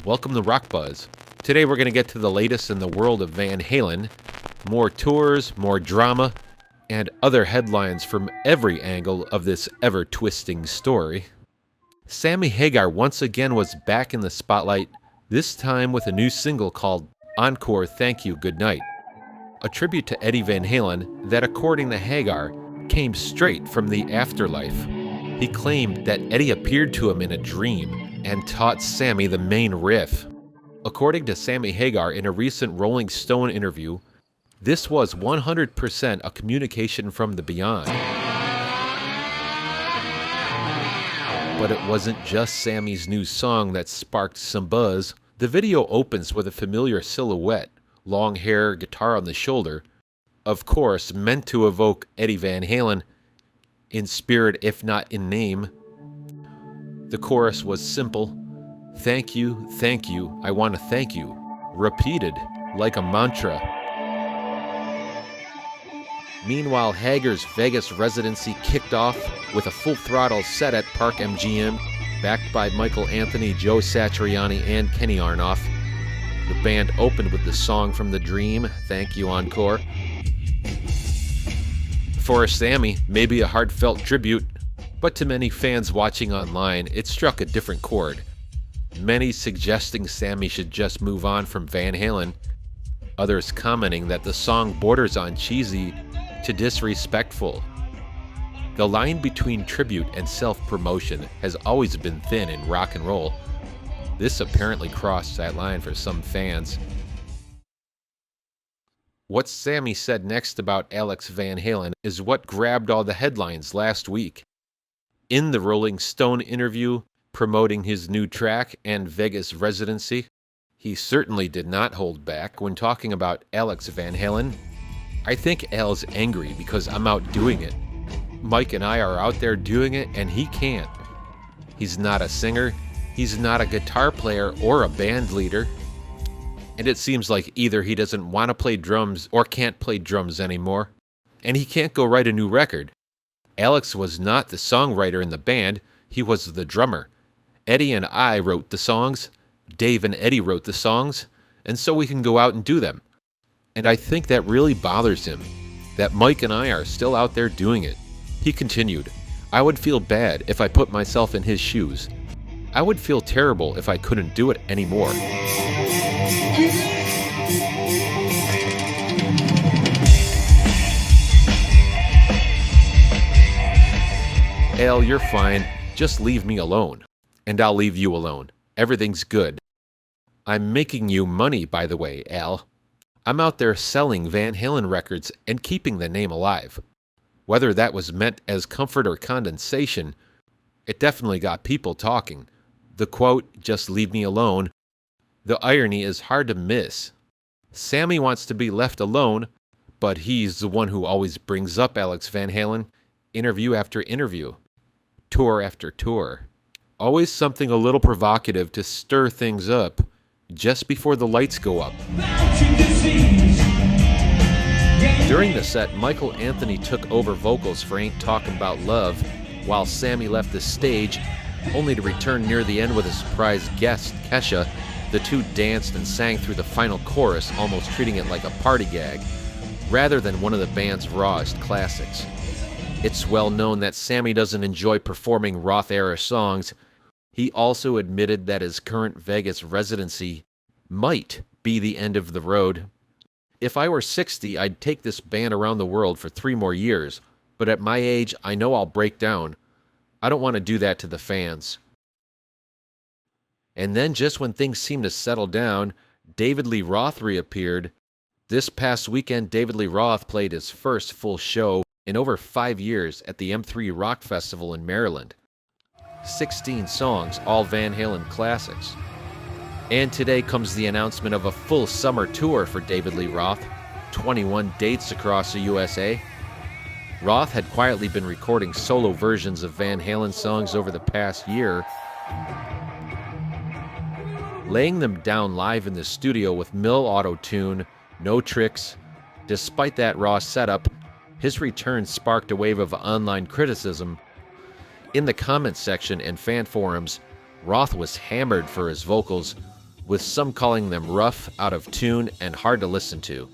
Welcome to Rock Buzz. Today we're going to get to the latest in the world of Van Halen, more tours, more drama, and other headlines from every angle of this ever-twisting story. Sammy Hagar once again was back in the spotlight, this time with a new single called Encore Thank You Goodnight, a tribute to Eddie Van Halen that, according to Hagar, came straight from the afterlife. He claimed that Eddie appeared to him in a dream and taught Sammy the main riff. According to Sammy Hagar in a recent Rolling Stone interview, this was 100% a communication from the beyond. But it wasn't just Sammy's new song that sparked some buzz. The video opens with a familiar silhouette, long hair, guitar on the shoulder, of course meant to evoke Eddie Van Halen, in spirit if not in name. The chorus was simple: thank you, I want to thank you, repeated like a mantra. Meanwhile, Hagar's Vegas residency kicked off with a full-throttle set at Park MGM, backed by Michael Anthony, Joe Satriani, and Kenny Aronoff. The band opened with the song from The Dream, Thank You Encore. For Sammy, maybe a heartfelt tribute, but to many fans watching online, it struck a different chord. Many suggesting Sammy should just move on from Van Halen, others commenting that the song borders on cheesy to disrespectful. The line between tribute and self-promotion has always been thin in rock and roll. This apparently crossed that line for some fans. What Sammy said next about Alex Van Halen is what grabbed all the headlines last week. In the Rolling Stone interview promoting his new track and Vegas residency, he certainly did not hold back when talking about Alex Van Halen. I think Al's angry because I'm out doing it. Mike and I are out there doing it and he can't. He's not a singer, he's not a guitar player or a band leader. And it seems like either he doesn't want to play drums or can't play drums anymore. And he can't go write a new record. Alex was not the songwriter in the band, he was the drummer. Eddie and I wrote the songs, Dave and Eddie wrote the songs, and so we can go out and do them. And I think that really bothers him, that Mike and I are still out there doing it. He continued, I would feel bad if I put myself in his shoes. I would feel terrible if I couldn't do it anymore. Al, you're fine. Just leave me alone. And I'll leave you alone. Everything's good. I'm making you money, by the way, Al. I'm out there selling Van Halen records and keeping the name alive. Whether that was meant as comfort or condensation, it definitely got people talking. The quote, just leave me alone, the irony is hard to miss. Sammy wants to be left alone, but he's the one who always brings up Alex Van Halen, interview after interview, tour after tour. Always something a little provocative to stir things up just before the lights go up. During the set, Michael Anthony took over vocals for Ain't Talkin' About Love, while Sammy left the stage, only to return near the end with a surprise guest, Kesha. The two danced and sang through the final chorus, almost treating it like a party gag, rather than one of the band's rawest classics. It's well known that Sammy doesn't enjoy performing Roth-era songs. He also admitted that his current Vegas residency might be the end of the road. If I were 60, I'd take this band around the world for 3 more years, but at my age, I know I'll break down. I don't want to do that to the fans. And then just when things seemed to settle down, David Lee Roth reappeared. This past weekend, David Lee Roth played his first full show in over 5 years at the M3 Rock Festival in Maryland. 16 songs, all Van Halen classics. And today comes the announcement of a full summer tour for David Lee Roth, 21 dates across the USA. Roth had quietly been recording solo versions of Van Halen songs over the past year, laying them down live in the studio with Mill Auto-Tune, no tricks. Despite that raw setup, his return sparked a wave of online criticism. In the comments section and fan forums, Roth was hammered for his vocals, with some calling them rough, out of tune, and hard to listen to.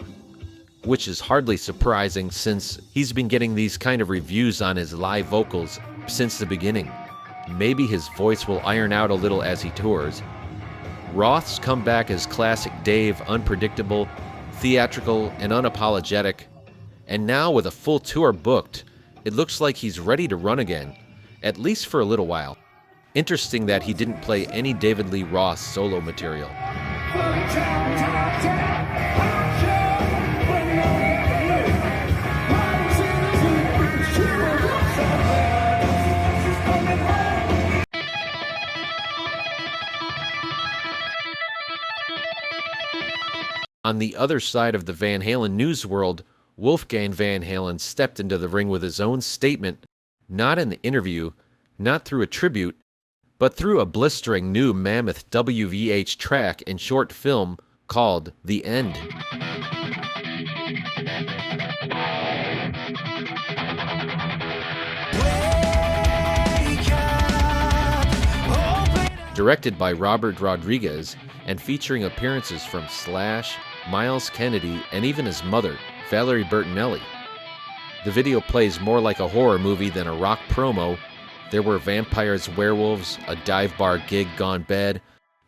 Which is hardly surprising since he's been getting these kind of reviews on his live vocals since the beginning. Maybe his voice will iron out a little as he tours. Roth's comeback is classic Dave, unpredictable, theatrical, and unapologetic. And now with a full tour booked, it looks like he's ready to run again, at least for a little while. Interesting that he didn't play any David Lee Roth solo material. On the other side of the Van Halen news world, Wolfgang Van Halen stepped into the ring with his own statement, not in the interview, not through a tribute, but through a blistering new mammoth WVH track and short film called The End. Directed by Robert Rodriguez and featuring appearances from Slash, Miles Kennedy, and even his mother, Valerie Bertinelli. The video plays more like a horror movie than a rock promo. There were vampires, werewolves, a dive bar gig gone bad,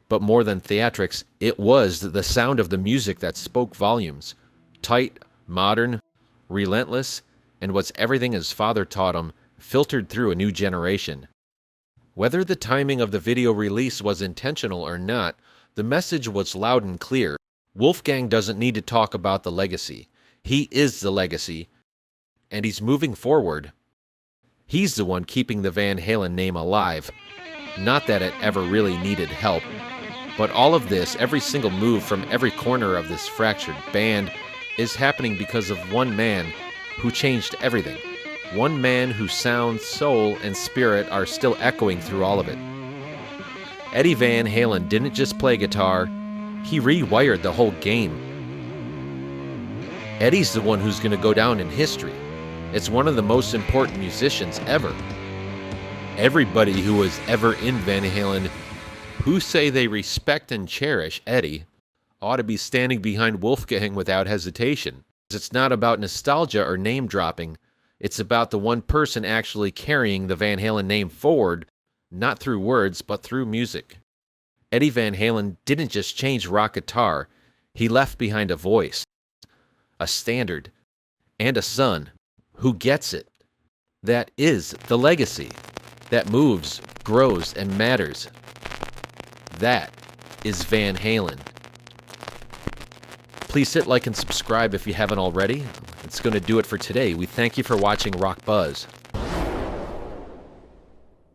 but more than theatrics, it was the sound of the music that spoke volumes. Tight, modern, relentless, and what's everything his father taught him, filtered through a new generation. Whether the timing of the video release was intentional or not, the message was loud and clear. Wolfgang doesn't need to talk about the legacy. He is the legacy, and he's moving forward. He's the one keeping the Van Halen name alive. Not that it ever really needed help, but all of this, every single move from every corner of this fractured band, is happening because of one man who changed everything. One man whose sound, soul, and spirit are still echoing through all of it. Eddie Van Halen didn't just play guitar, he rewired the whole game. Eddie's the one who's going to go down in history. It's one of the most important musicians ever. Everybody who was ever in Van Halen, who say they respect and cherish Eddie, ought to be standing behind Wolfgang without hesitation. It's not about nostalgia or name dropping. It's about the one person actually carrying the Van Halen name forward, not through words, but through music. Eddie Van Halen didn't just change rock guitar, he left behind a voice, a standard, and a son who gets it. That is the legacy that moves, grows, and matters. That is Van Halen. Please hit like and subscribe if you haven't already. It's going to do it for today. We thank you for watching Rock Buzz.